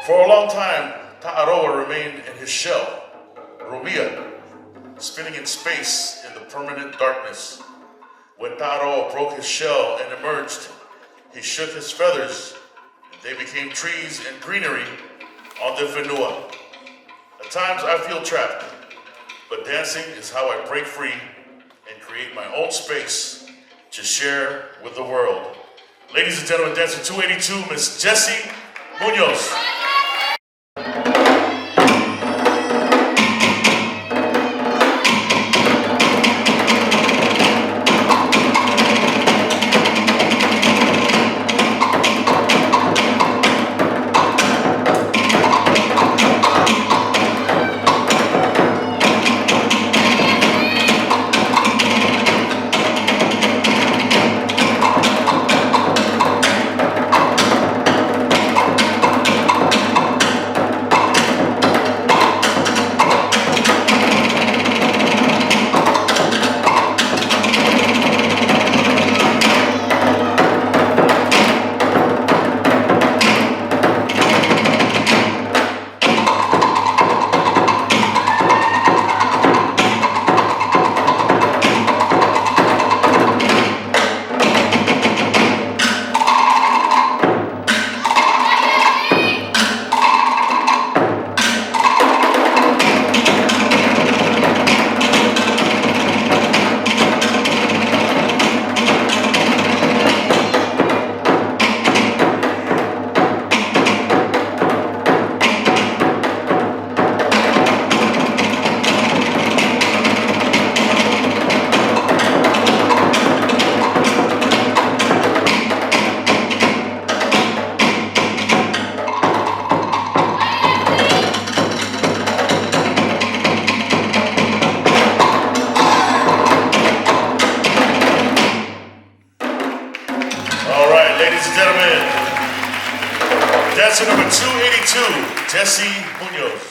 For a long time, Tā'u Ori remained in his shell, Rumia, spinning in space in the permanent darkness. When Tā'u Ori broke his shell and emerged, he shook his feathers, and they became trees and greenery on the Whenua. At times I feel trapped, but dancing is how I break free and create my own space to share with the world. Ladies and gentlemen, dancer 282, Miss Jessy Munoz. Ladies and gentlemen, dancer number 282, Jessy Munoz.